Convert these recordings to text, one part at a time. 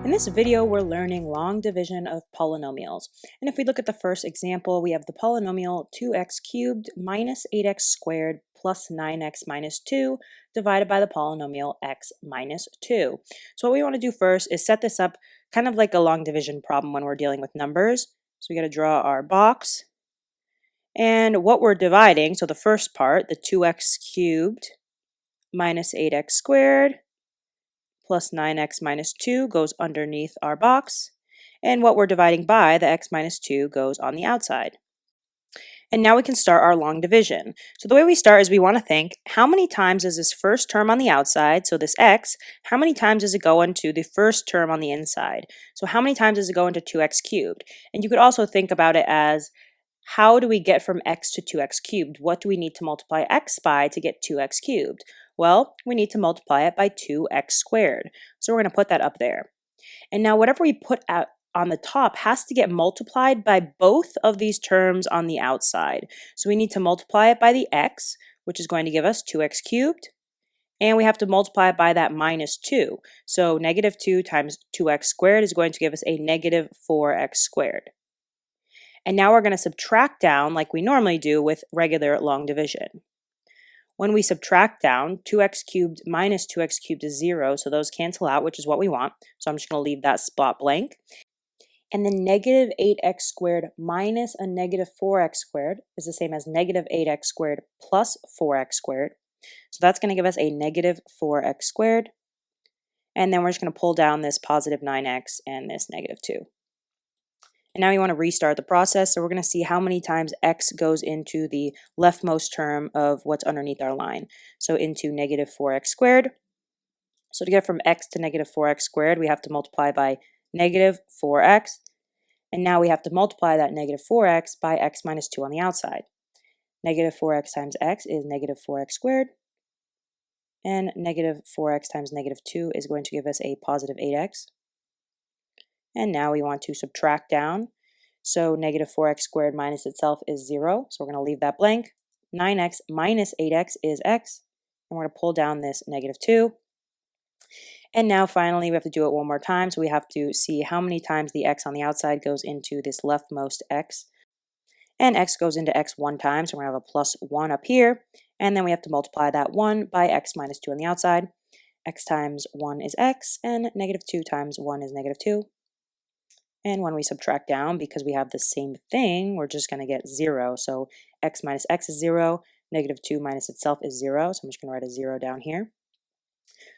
In this video, we're learning long division of polynomials. And if we look at the first example, we have the polynomial 2x cubed minus 8x squared plus 9x minus 2 divided by the polynomial x minus 2. So what we want to do first is set this up kind of like a long division problem when we're dealing with numbers. So we got to draw our box. And what we're dividing, so the first part, the 2x cubed minus 8x squared plus 9x minus 2 goes underneath our box, and what we're dividing by, the x minus 2, goes on the outside. And now we can start our long division. So the way we start is we want to think, how many times is this first term on the outside, so this x, how many times does it go into the first term on the inside? So how many times does it go into 2x cubed? And you could also think about it as, how do we get from x to 2x cubed? What do we need to multiply x by to get 2x cubed? Well, we need to multiply it by 2x squared. So we're going to put that up there. And now whatever we put out on the top has to get multiplied by both of these terms on the outside. So we need to multiply it by the x, which is going to give us 2x cubed. And we have to multiply it by that minus 2. So negative 2 times 2x squared is going to give us a negative 4x squared. And now we're going to subtract down like we normally do with regular long division. When we subtract down, 2x cubed minus 2x cubed is 0, so those cancel out, which is what we want. So I'm just going to leave that spot blank. And then negative 8x squared minus a negative 4x squared is the same as negative 8x squared plus 4x squared. So that's going to give us a negative 4x squared. And then we're just going to pull down this positive 9x and this negative 2. And now we want to restart the process, so we're going to see how many times x goes into the leftmost term of what's underneath our line. So into negative 4x squared. So to get from x to negative 4x squared, we have to multiply by negative 4x. And now we have to multiply that negative 4x by x minus 2 on the outside. Negative 4x times x is negative 4x squared. And negative 4x times negative 2 is going to give us a positive 8x. And now we want to subtract down. So negative 4x squared minus itself is 0. So we're going to leave that blank. 9x minus 8x is x. And we're going to pull down this negative 2. And now finally we have to do it one more time. So we have to see how many times the x on the outside goes into this leftmost x. And x goes into x one time. So we're going to have a plus 1 up here. And then we have to multiply that 1 by x minus 2 on the outside. X times 1 is x. And negative 2 times 1 is negative 2. And when we subtract down, because we have the same thing, we're just going to get 0. So x minus x is 0. Negative 2 minus itself is 0. So I'm just going to write a 0 down here.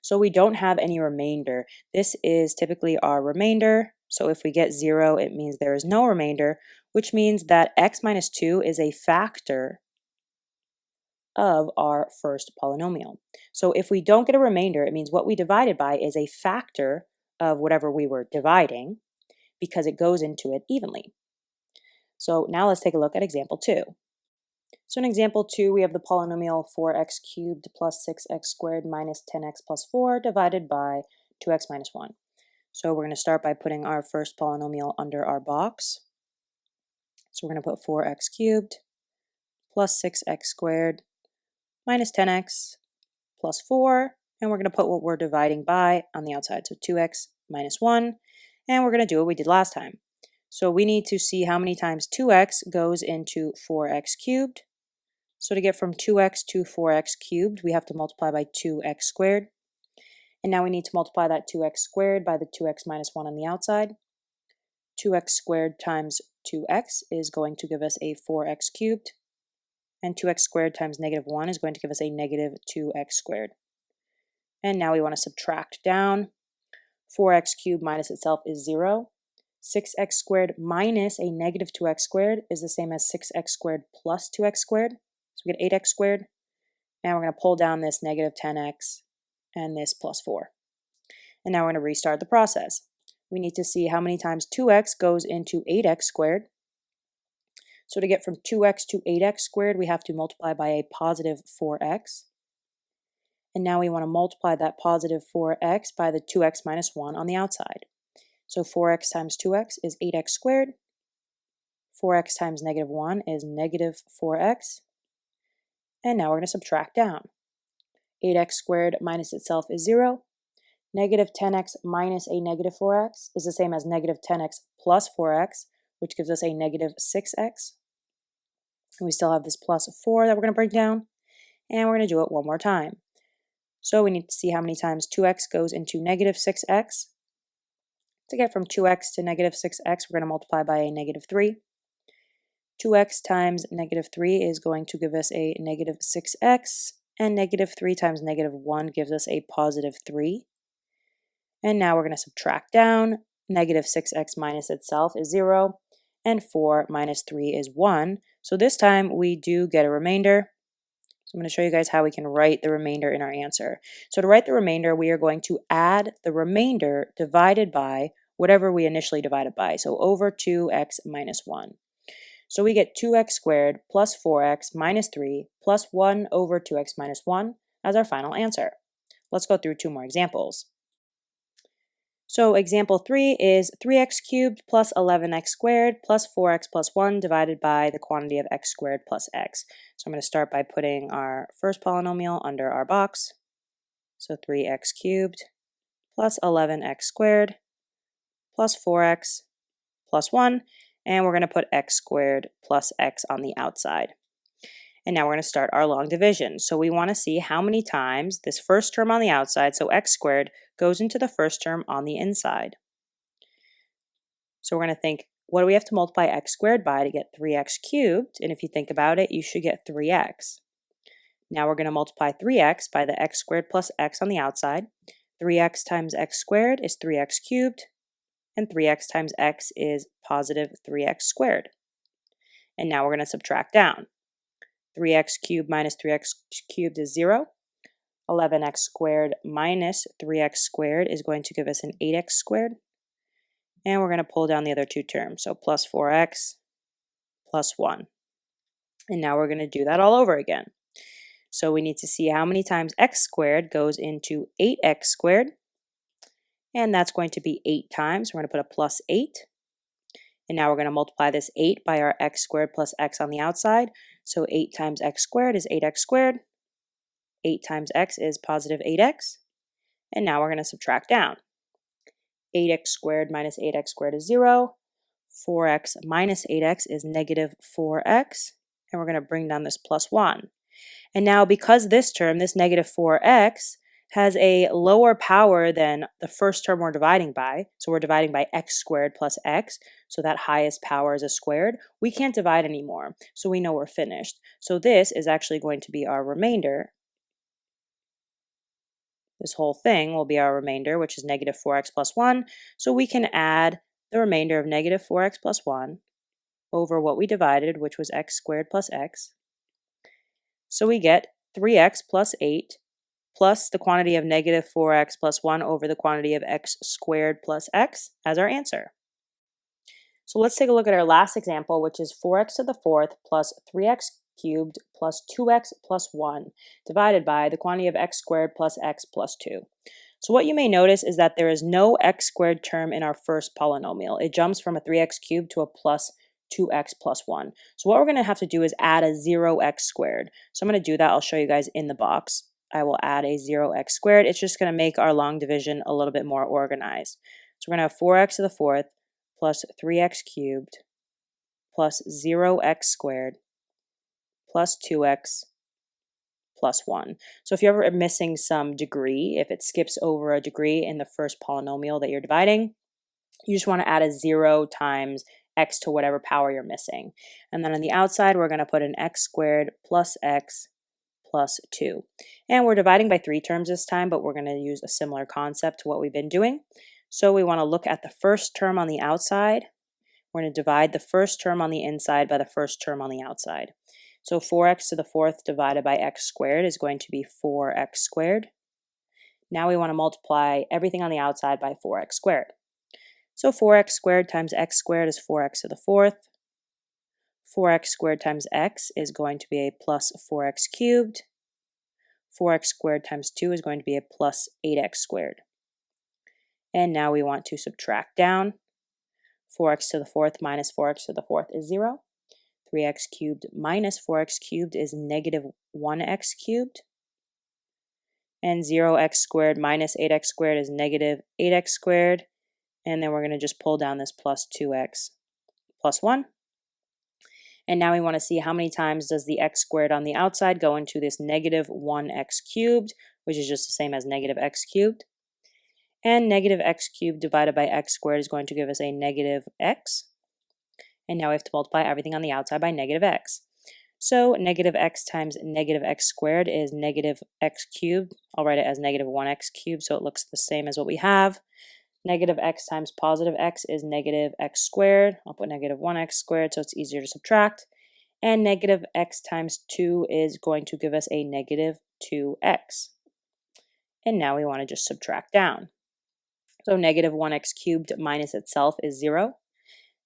So we don't have any remainder. This is typically our remainder. So if we get 0, it means there is no remainder, which means that x minus 2 is a factor of our first polynomial. So if we don't get a remainder, it means what we divided by is a factor of whatever we were dividing, because it goes into it evenly. So now let's take a look at example 2. So in example 2, we have the polynomial 4x cubed plus 6x squared minus 10x plus 4 divided by 2x minus 1. So we're going to start by putting our first polynomial under our box. So we're going to put 4x cubed plus 6x squared minus 10x plus 4, and we're going to put what we're dividing by on the outside, so 2x minus 1. And we're going to do what we did last time. So we need to see how many times 2x goes into 4x cubed. So to get from 2x to 4x cubed, we have to multiply by 2x squared. And now we need to multiply that 2x squared by the 2x minus 1 on the outside. 2x squared times 2x is going to give us a 4x cubed. And 2x squared times negative 1 is going to give us a negative 2x squared. And now we want to subtract down. 4x cubed minus itself is 0. 6x squared minus a negative 2x squared is the same as 6x squared plus 2x squared. So we get 8x squared. And we're going to pull down this negative 10x and this plus 4. And now we're going to restart the process. We need to see how many times 2x goes into 8x squared. So to get from 2x to 8x squared, we have to multiply by a positive 4x. And now we want to multiply that positive 4x by the 2x minus 1 on the outside. So 4x times 2x is 8x squared. 4x times negative 1 is negative 4x. And now we're going to subtract down. 8x squared minus itself is 0. Negative 10x minus a negative 4x is the same as negative 10x plus 4x, which gives us a negative 6x. And we still have this plus 4 that we're going to break down, and we're going to do it one more time. So we need to see how many times 2x goes into negative 6x. To get from 2x to negative 6x, we're going to multiply by a negative 3. 2x times negative 3 is going to give us a negative 6x, and negative 3 times negative 1 gives us a positive 3. And now we're going to subtract down. Negative 6x minus itself is 0, and 4 minus 3 is 1. So this time we do get a remainder. So I'm going to show you guys how we can write the remainder in our answer. So to write the remainder, we are going to add the remainder divided by whatever we initially divided by. So over 2x minus 1. So we get 2x squared plus 4x minus 3 plus 1 over 2x minus 1 as our final answer. Let's go through two more examples. So example 3 is 3x cubed plus 11x squared plus 4x plus 1 divided by the quantity of x squared plus x. So I'm going to start by putting our first polynomial under our box. So 3x cubed plus 11x squared plus 4x plus 1. And we're going to put x squared plus x on the outside. And now we're going to start our long division. So we want to see how many times this first term on the outside, so x squared, goes into the first term on the inside. So we're going to think, what do we have to multiply x squared by to get 3x cubed? And if you think about it, you should get 3x. Now we're going to multiply 3x by the x squared plus x on the outside. 3x times x squared is 3x cubed, and 3x times x is positive 3x squared. And now we're going to subtract down. 3x cubed minus 3x cubed is 0. 11x squared minus 3x squared is going to give us an 8x squared. And we're going to pull down the other two terms, so plus 4x plus 1. And now we're going to do that all over again. So we need to see how many times x squared goes into 8x squared. And that's going to be 8 times. We're going to put a plus 8. And now we're going to multiply this 8 by our x squared plus x on the outside. So 8 times x squared is 8x squared. 8 times x is positive 8x. And now we're going to subtract down. 8x squared minus 8x squared is 0. 4x minus 8x is negative 4x. And we're going to bring down this plus 1. And now because this term, this negative 4x, has a lower power than the first term we're dividing by, so we're dividing by x squared plus x, so that highest power is a squared, we can't divide anymore, so we know we're finished. So this is actually going to be our remainder. This whole thing will be our remainder, which is negative 4x plus 1, so we can add the remainder of negative 4x plus 1 over what we divided, which was x squared plus x. So we get 3x plus 8 plus the quantity of negative 4x plus 1 over the quantity of x squared plus x as our answer. So let's take a look at our last example, which is 4x to the fourth plus 3x cubed plus 2x plus 1 divided by the quantity of x squared plus x plus 2. So what you may notice is that there is no x squared term in our first polynomial. It jumps from a 3x cubed to a plus 2x plus 1. So what we're going to have to do is add a 0x squared. So I'm going to do that. I'll show you guys in the box. I will add a 0x squared. It's just going to make our long division a little bit more organized. So we're going to have 4x to the fourth plus 3x cubed plus 0x squared plus 2x plus 1. So if you're ever missing some degree, if it skips over a degree in the first polynomial that you're dividing, you just want to add a 0 times x to whatever power you're missing. And then on the outside, we're going to put an x squared plus x plus 2. And we're dividing by 3 terms this time, but we're going to use a similar concept to what we've been doing. So we want to look at the first term on the outside. We're going to divide the first term on the inside by the first term on the outside. So 4x to the fourth divided by x squared is going to be 4x squared. Now we want to multiply everything on the outside by 4x squared. So 4x squared times x squared is 4x to the fourth. 4x squared times x is going to be a plus 4x cubed. 4x squared times 2 is going to be a plus 8x squared. And now we want to subtract down. 4x to the fourth minus 4x to the fourth is 0. 3x cubed minus 4x cubed is negative 1x cubed. and 0x squared minus 8x squared is negative 8x squared, and then we're going to just pull down this plus 2x plus 1. And now we want to see how many times does the x squared on the outside go into this negative 1x cubed, which is just the same as negative x cubed. And negative x cubed divided by x squared is going to give us a negative x. And now we have to multiply everything on the outside by negative x. So negative x times negative x squared is negative x cubed. I'll write it as negative 1x cubed so it looks the same as what we have. Negative x times positive x is negative x squared. I'll put negative 1x squared so it's easier to subtract. And negative x times 2 is going to give us a negative 2x. And now we want to just subtract down. So negative 1x cubed minus itself is 0.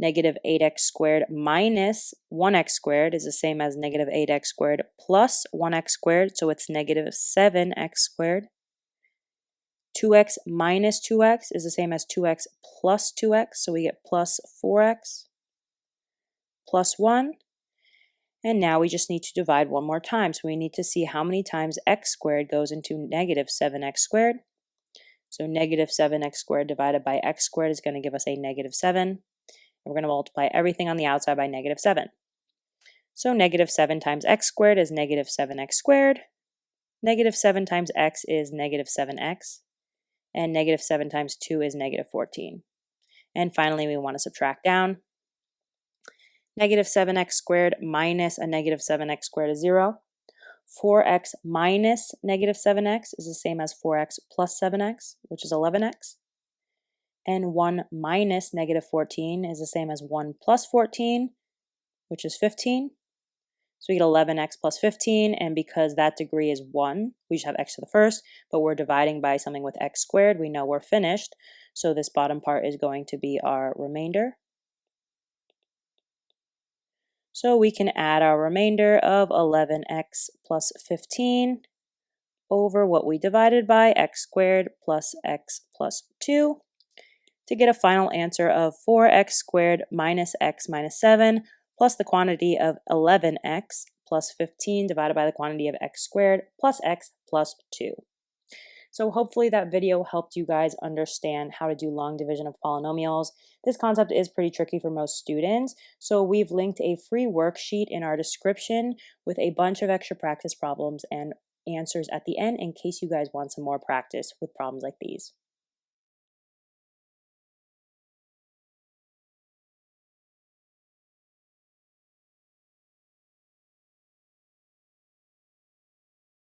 Negative 8x squared minus 1x squared is the same as negative 8x squared plus 1x squared, so it's negative 7x squared. 2x minus 2x is the same as 2x plus 2x, so we get plus 4x plus 1. And now we just need to divide one more time, so we need to see how many times x squared goes into negative 7x squared. So negative 7x squared divided by x squared is going to give us a negative 7. We're going to multiply everything on the outside by negative 7. So negative 7 times x squared is negative 7x squared. Negative 7 times x is negative 7x. And negative 7 times 2 is negative 14. And finally, we want to subtract down. Negative 7x squared minus a negative 7x squared is 0. 4x minus negative 7x is the same as 4x plus 7x, which is 11x. And 1 minus negative 14 is the same as 1 plus 14, which is 15. So we get 11x plus 15, and because that degree is 1, we just have x to the first, but we're dividing by something with x squared, we know we're finished. So this bottom part is going to be our remainder. So we can add our remainder of 11x plus 15 over what we divided by, x squared plus x plus 2. To get a final answer of 4x squared minus x minus 7 plus the quantity of 11x plus 15 divided by the quantity of x squared plus x plus 2. So hopefully that video helped you guys understand how to do long division of polynomials. This concept is pretty tricky for most students, so we've linked a free worksheet in our description with a bunch of extra practice problems and answers at the end in case you guys want some more practice with problems like these.